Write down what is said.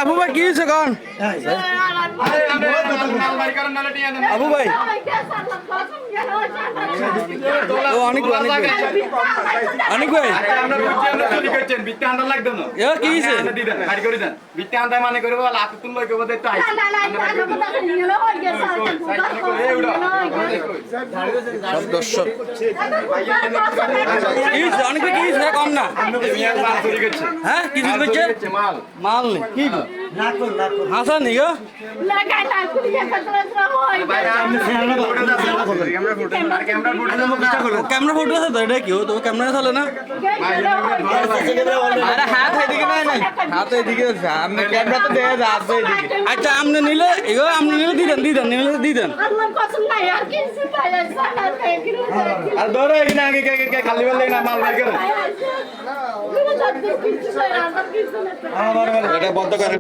আপু ভাই কি হয়েছে কন আপু ভাই ও অনেক অনেক ভাই কি হয়েছে দর্শক অনেক কি হয়েছে কম না হ্যাঁ কিছু করছে মাল নেই কি হাসান নি গো ক্যামেরা ফটো আছে তো এটা কি তো ক্যামেরা চলে না হাত এদিকে নাই নাই হাত এদিকে আপনি ক্যামেরা তো দেখা যায় হাত এদিকে আচ্ছা আপনি নিলে এগো আপনি নিলে দিতেন নিলে দিতেন আর ধরো এখানে আগে খালি বললে না মাল বের করে এটা বন্ধ করে